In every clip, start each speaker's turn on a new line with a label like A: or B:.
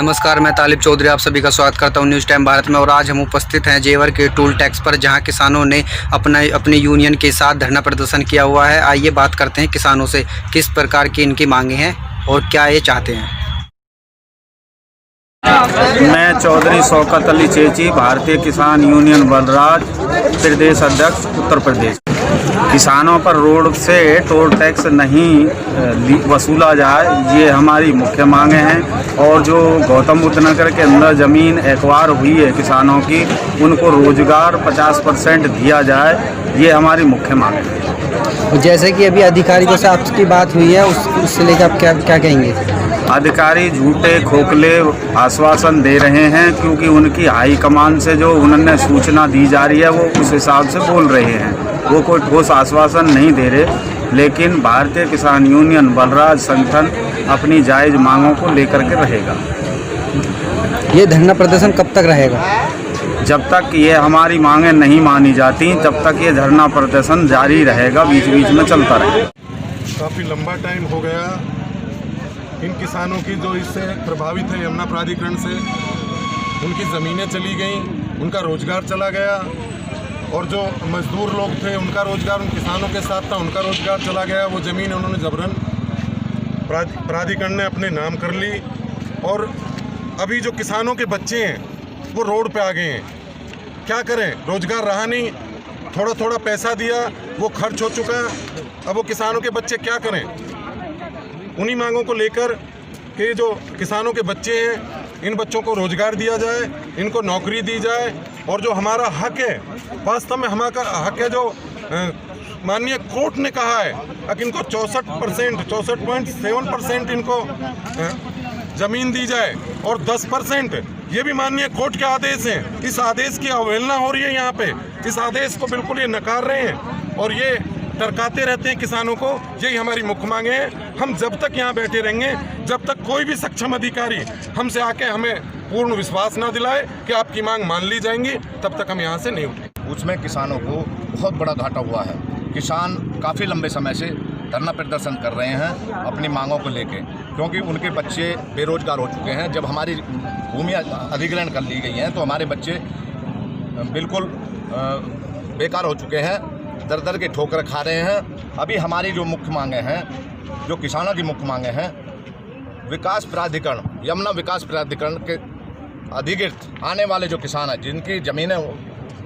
A: नमस्कार, मैं तालिब चौधरी आप सभी का स्वागत करता हूं न्यूज़ टाइम भारत में। और आज हम उपस्थित हैं जेवर के टोल टैक्स पर, जहां किसानों ने अपनी यूनियन के साथ धरना प्रदर्शन किया हुआ है। आइए बात करते हैं किसानों से, किस प्रकार की इनकी मांगे हैं और क्या ये चाहते हैं।
B: मैं चौधरी शौकत अली चेची, भारतीय किसान यूनियन बलराज प्रदेश अध्यक्ष उत्तर प्रदेश। किसानों पर रोड से टोल टैक्स नहीं वसूला जाए, ये हमारी मुख्य मांगे हैं। और जो गौतम बुद्ध नगर के अंदर ज़मीन एक्वायर हुई है किसानों की, उनको रोजगार 50% दिया जाए, ये हमारी मुख्य मांग है।
A: जैसे कि अभी अधिकारियों से आपकी बात हुई है, उससे लेकर आप क्या कहेंगे?
B: अधिकारी झूठे खोखले आश्वासन दे रहे हैं, क्योंकि उनकी हाई कमान से जो उन्होंने सूचना दी जा रही है वो उस हिसाब से बोल रहे हैं। वो कोई ठोस आश्वासन नहीं दे रहे, लेकिन भारतीय किसान यूनियन बलराज संगठन अपनी जायज़ मांगों को लेकर के रहेगा।
A: ये धरना प्रदर्शन कब तक रहेगा?
B: जब तक ये हमारी मांगें नहीं मानी जाती, तब तक ये धरना प्रदर्शन जारी रहेगा, बीच बीच में चलता रहेगा।
C: काफ़ी लंबा टाइम हो गया इन किसानों की जो इससे प्रभावित है यमुना प्राधिकरण से। उनकी ज़मीनें चली गईं, उनका रोज़गार चला गया, और जो मजदूर लोग थे उनका रोज़गार उन किसानों के साथ था, उनका रोज़गार चला गया। वो ज़मीन उन्होंने जबरन प्राधिकरण ने अपने नाम कर ली, और अभी जो किसानों के बच्चे हैं वो रोड पे आ गए हैं। क्या करें, रोज़गार रहा नहीं, थोड़ा थोड़ा पैसा दिया, वो खर्च हो चुका। अब वो किसानों के बच्चे क्या करें? उन्हीं मांगों को लेकर कि जो किसानों के बच्चे हैं, इन बच्चों को रोज़गार दिया जाए, इनको नौकरी दी जाए, और जो हमारा हक है, वास्तव में हमारा हक है, जो माननीय कोर्ट ने कहा है कि इनको 64.7% इनको ज़मीन दी जाए, और 10% ये भी माननीय कोर्ट के आदेश हैं। इस आदेश की अवहेलना हो रही है यहाँ पे। इस आदेश को बिल्कुल ये नकार रहे हैं और ये टरकाते रहते हैं किसानों को। यही हमारी मुख्य मांगे हैं। हम जब तक यहाँ बैठे रहेंगे, जब तक कोई भी सक्षम अधिकारी हमसे आके हमें पूर्ण विश्वास ना दिलाए कि आपकी मांग मान ली जाएंगी, तब तक हम यहाँ से नहीं उठेंगे।
D: उसमें किसानों को बहुत बड़ा घाटा हुआ है। किसान काफ़ी लंबे समय से धरना प्रदर्शन कर रहे हैं अपनी मांगों को लेके, क्योंकि उनके बच्चे बेरोजगार हो चुके हैं। जब हमारी भूमि अधिग्रहण कर ली गई है तो हमारे बच्चे बिल्कुल बेकार हो चुके हैं, दर दर के ठोकर खा रहे हैं। अभी हमारी जो मुख्य मांगे हैं, जो किसानों की मुख्य मांगे हैं, विकास प्राधिकरण, यमुना विकास प्राधिकरण के अधिकृत आने वाले जो किसान हैं जिनकी ज़मीनें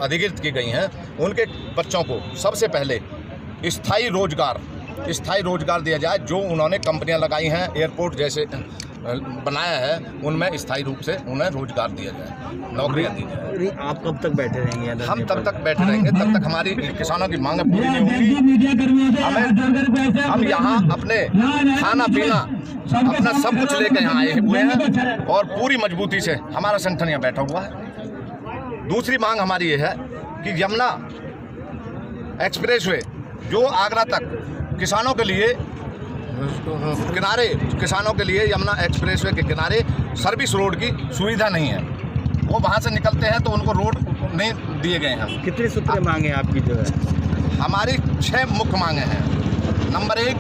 D: अधिकृत की गई हैं, उनके बच्चों को सबसे पहले स्थायी रोजगार दिया जाए। जो उन्होंने कंपनियां लगाई हैं, एयरपोर्ट जैसे बनाया है, उनमें स्थायी रूप से उन्हें रोजगार दिया जाए, नौकरियां दी जाए।
A: आप कब तक बैठे रहेंगे?
D: हम तब तक बैठे रहेंगे जब तक हमारी किसानों की मांगें पूरी नहीं होंगी। हम यहाँ अपने खाना पीना अपना सब कुछ लेकर यहाँ आए हुए हैं, और पूरी मजबूती से हमारा संगठन यहाँ बैठा हुआ है। दूसरी मांग हमारी ये है कि यमुना एक्सप्रेसवे जो आगरा तक किसानों के लिए यमुना एक्सप्रेसवे के किनारे सर्विस रोड की सुविधा नहीं है। वो वहाँ से निकलते हैं तो उनको रोड नहीं दिए गए हैं।
A: कितने सूत्र मांगे आपकी जो है?
D: हमारी 6 मुख्य मांगे हैं। नंबर 1,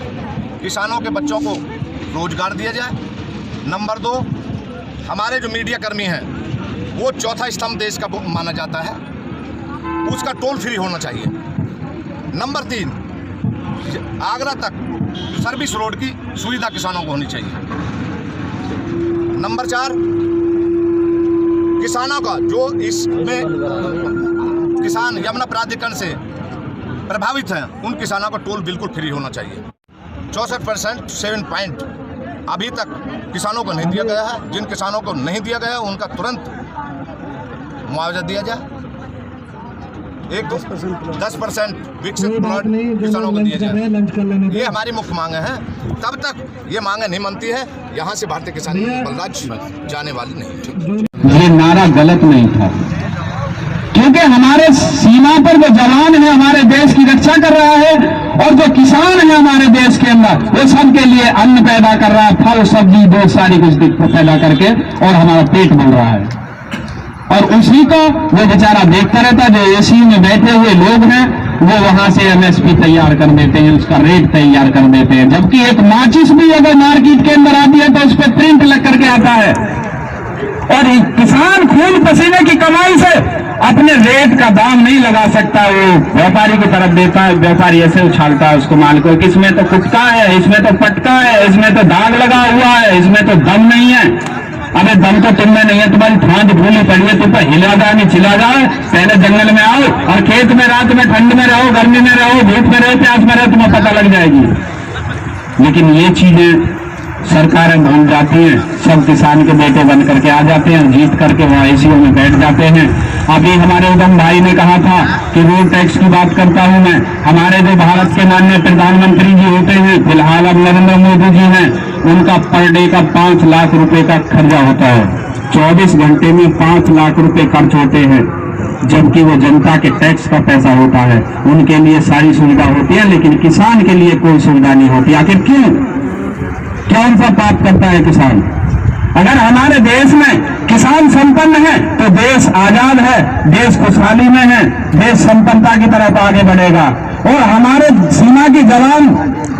D: किसानों के बच्चों को रोजगार दिया जाए। नंबर 2, हमारे जो मीडिया कर्मी हैं वो चौथा स्तंभ देश का माना जाता है, उसका टोल फ्री होना चाहिए। नंबर 3, आगरा तक सर्विस रोड की सुविधा किसानों को होनी चाहिए। नंबर 4, किसानों का जो इसमें किसान यमुना प्राधिकरण से प्रभावित हैं, उन किसानों का टोल बिल्कुल फ्री होना चाहिए। 64% 7 पॉइंट अभी तक किसानों को नहीं दिया गया है। जिन किसानों को नहीं दिया गया उनका तुरंत मुआवजा दिया जाए। 10% विकसित प्लॉट किसानों को दिए जाए। ये हमारी मुख्य मांगे हैं। तब तक ये मांगे नहीं मनती है, यहाँ से भारतीय किसान बलराज जाने वाली नहीं।
E: ये नारा गलत नहीं था, क्योंकि हमारे सीमा पर जो जवान है हमारे देश की रक्षा कर रहा है, और जो किसान है हमारे देश के अंदर वो सबके लिए अन्न पैदा कर रहा है, फल सब्जी बहुत सारी कुछ पैदा करके, और हमारा पेट भर रहा है। और उसी को वो बेचारा देखता रहता, जो एसी में बैठे हुए लोग हैं वो वहां से एमएसपी तैयार कर देते हैं, उसका रेट तैयार कर देते हैं। जबकि एक माचिस भी अगर मार्केट के अंदर आती है तो उस पर प्रिंट लग करके आता है और किसान खून पसीने की कमाई से अपने रेट का दाम नहीं लगा सकता, वो व्यापारी की तरफ देता है, व्यापारी ऐसे उछालता है उसको माल को कि इसमें तो कुटका है, इसमें तो पटका है, इसमें तो दाग लगा हुआ है, इसमें तो दम नहीं है। अबे दम तो तुम में नहीं है, तुम्हारी फांद भूली पड़ी है, तुम पर हिला जाए नहीं चिला जाए। पहले जंगल में आओ और खेत में रात में ठंड में रहो, गर्मी में रहो, धूप में रहो, प्यास में रहो, तुम्हें पता लग जाएगी। लेकिन ये चीजें सरकारें भूल जाती हैं, सब किसान के बेटे बन करके आ जाते हैं, जीत करके वहां आईसीयू में बैठ जाते हैं। अभी हमारे उदम भाई ने कहा था कि रोड टैक्स की बात करता हूं मैं। हमारे जो भारत के माननीय प्रधानमंत्री जी होते हैं, फिलहाल अब नरेंद्र मोदी जी हैं, उनका पर डे का 5 लाख रुपए का खर्चा होता है। 24 घंटे में 5 लाख रुपए खर्च होते हैं, जबकि वो जनता के टैक्स का पैसा होता है। उनके लिए सारी सुविधा होती है, लेकिन किसान के लिए कोई सुविधा नहीं होती। आखिर क्यों? कौन सा पाप करता है किसान? अगर हमारे देश में किसान संपन्न है तो देश आजाद है, देश खुशहाली में है, देश संपन्नता की तरफ आगे बढ़ेगा। और हमारे सीमा की जवान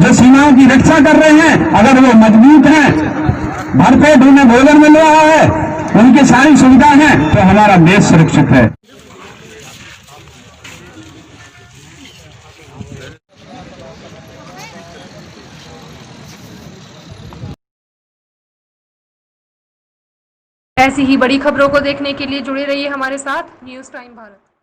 E: जो सीमाओं की रक्षा कर रहे हैं, अगर वो मजबूत हैं, भरपेट उन्हें भोजन मिल रहा है, उनकी सारी सुविधा है, तो हमारा देश सुरक्षित है।
F: ऐसी ही बड़ी खबरों को देखने के लिए जुड़े रहिए हमारे साथ न्यूज़ टाइम भारत।